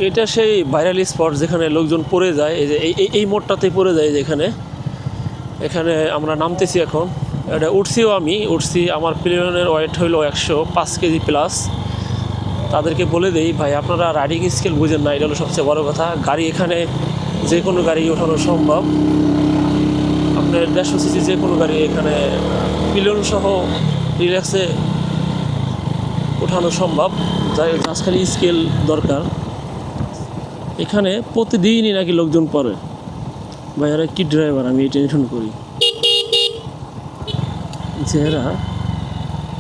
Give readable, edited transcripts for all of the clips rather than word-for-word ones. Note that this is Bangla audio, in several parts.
এটা সেই ভাইরাল স্পট যেখানে লোকজন পড়ে যায়, এই যে এই মোড়টাতেই পড়ে যায় যেখানে। এখানে আমরা নামতেছি এখন, এটা উঠছিও, আমি উঠছি, আমার প্লেনের ওয়েট হইলো 105 কেজি প্লাস। তাদেরকে বলে দেই, ভাই আপনারা রাইডিং স্কেল বুঝেন না, এটা হলো সবচেয়ে বড় কথা। গাড়ি এখানে যে কোনো গাড়ি ওঠানো সম্ভব, আপনার 150 সিসি যে কোনো গাড়ি এখানে পিলিয়ন সহ রিল্যাক্সে ওঠানো সম্ভব, জাস্ট খালি স্কেল দরকার। এখানে প্রতিদিনই নাকি লোকজন পড়ে। ভাইয়ারা কি ড্রাইভার, আমি এই টেনশন করি। যারা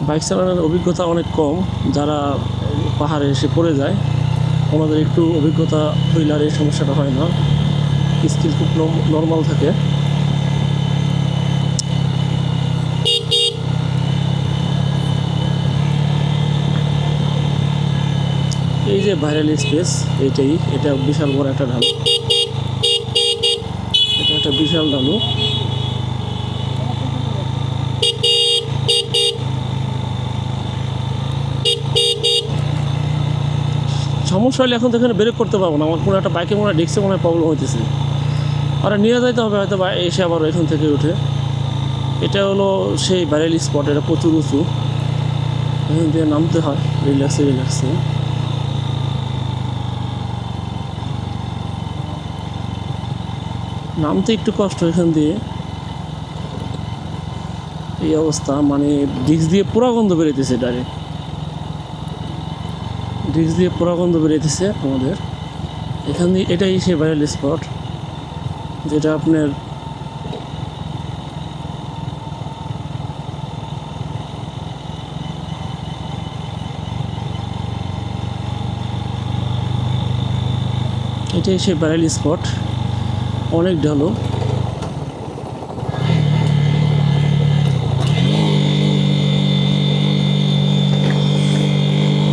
বাইক চালানোর অভিজ্ঞতা অনেক কম, যারা পাহাড়ে এসে পড়ে যায়, ওনাদের একটু অভিজ্ঞতা হইলে আর এই সমস্যাটা হয় না, স্কিল খুব নর্মাল থাকে। এই যে ভাইরাল স্পেস, এটা বিশাল বড় একটা ঢালু, এটা একটা বিশাল ঢালু। সমস্যা হলে এখন তো এখানে ব্রেক করতে পারবো না, আমার কোনো একটা বাইকে মনে হয় ডিস্কে মনে হয় প্রবলেম হইতেছে, আর নিয়ে যাইতে হবে হয়তো বা এসে আবার এখান থেকে উঠে। এটা হলো সেই ভাইরাল স্পট, এটা প্রচুর উঁচু, এখান দিয়ে নামতে হয় রিল্যাক্সে। নামতে একটু কষ্ট এখান দিয়ে, এই অবস্থা, মানে ডিস্ক দিয়ে পুরা গন্ধ বেরোতেছে, ডাইরেক্ট ডিস্ক দিয়ে পুরা গন্ধ বেরোতেছে আমাদের এখান দিয়ে। এটাই সেই ভাইরাল স্পট যেটা আপনার এটাই সেই ভাইরাল স্পট, অনেক ঢালু।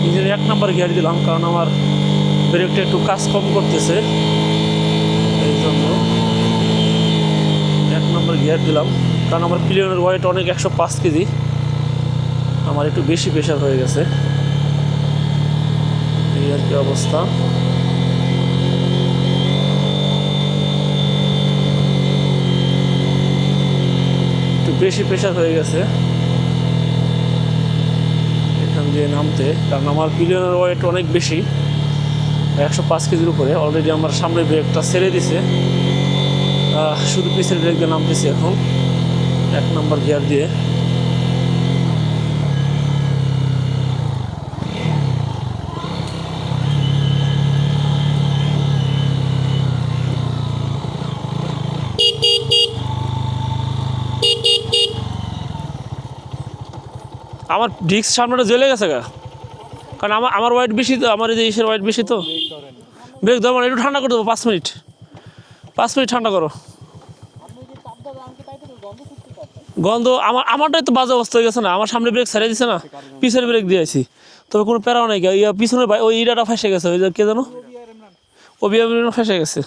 নিজের 1 নাম্বার গিয়ার দিলাম, কারণ আমার ব্রেকটা একটু কাজ কম করতেছে, এই জন্য 1 নাম্বার গিয়ার দিলাম। কারণ আমার প্লেনের ওয়েট অনেক, 105 কেজি, আমার একটু বেশি প্রেশার হয়ে গেছে, এই আর কি অবস্থা। একটু বেশি প্রেশার হয়ে গেছে এখান দিয়ে নামতে, কারণ আমার প্লেনের ওয়েট অনেক বেশি, 105 কেজির উপরে। অলরেডি আমার সামনে ব্রেকটা ছেড়ে দিছে, শুধু পিছের ব্রেক দিয়ে নামতেছি এখন 1 নাম্বার গিয়ার দিয়ে। আমার ডিস্ক সামনেটা জ্বলে গেছে গা, কারণ আমার ওয়েট বেশি তো, আমার এই যে ইসের ওয়েট বেশি তো। ব্রেক ধরো, একটু ঠান্ডা করে দেবো, 5 মিনিট ঠান্ডা করো। গন্ধ আমারটাই তো বাজে অবস্থা হয়ে গেছে না, আমার সামনে ব্রেক ছেড়ে দিছে না, পিছের ব্রেক দিয়েছি, তবে কোনো প্যারাও নাই। পিছনে ওই ইটাটা ফেসে গেছে, ওই যে কে জানো, ওবিএম ফেসে গেছে।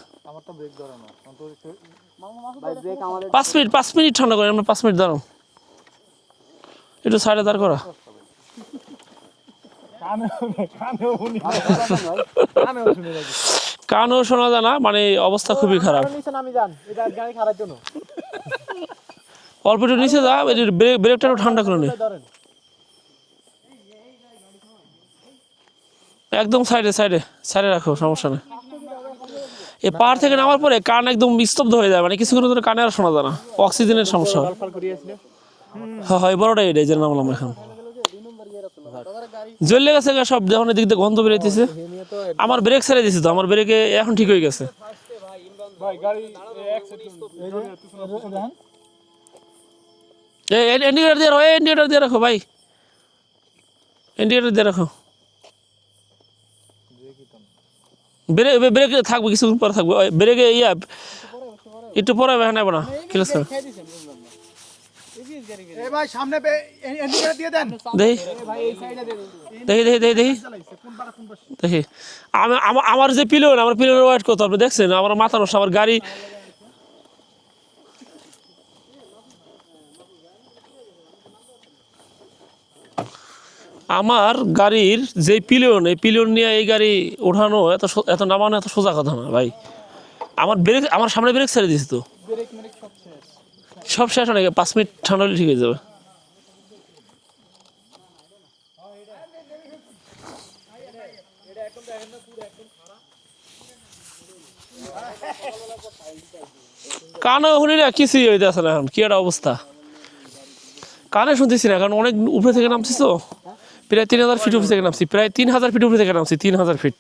5 মিনিট ঠান্ডা করে, আমরা 5 মিনিট দাঁড়াও, একটু সাইডে দাঁড় করা। কানও শোনা যায় না, মানে অবস্থা খুবই খারাপ। অল্প একটু নিচে যা, ব্রেকটা একটু ঠান্ডা করে নে, একদম সাইডে রাখো, সমস্যা নেই। এই পাহাড় থেকে নামার পরে কান একদম স্তব্ধ হয়ে যায়, মানে কিছুক্ষণ ধরে কানে আর শোনা যায় না, অক্সিজেনের সমস্যা। হ্যাঁ, বড়টাই এটাই যে নামলাম এখন। জ্বলে গেছে সব, যখন এদিক দিয়ে গন্ধ বেরোতেছে। আমার ব্রেক ছেড়ে দিয়েছে তো, আমার ব্রেকে এখন ঠিক হয়ে গেছে। ইন্ডিকেটর দিয়ে রাখো ভাই, ইন্ডিকেটর দিয়ে রাখো। ব্রেক থাকবে, কিছুক্ষণ পরে থাকবে ব্রেকে, একটু পরে নেব না, ক্লাস করে দেখি। আমার যে পিলিয়ন, আমার পিলিয়নের ওয়েট কত আপনি দেখছেন? আমার মাথা নষ্ট, আমার গাড়ি আমার গাড়ির যে পিলিয়ন, এই পিলিয়ন নিয়ে এই গাড়ি ওঠানো এত নামানো এত সোজা কথা না ভাই। আমার সামনে ব্রেক ছেড়ে দিছি তো, সব শেষ অনেক 5 মিনিট ঠান্ডা হলে ঠিক হয়ে যাবে। কানে শুনি না, কিছুই হইতেছে না এখন, কি একটা অবস্থা। কানে শুনতেছি না, কারণ অনেক উপরে থেকে নামছিস তো, প্রায় 3000 ফিট উপরে থেকে নামছি, প্রায় 3000 ফিট উপরে থেকে নামছি, 3000 ফিট।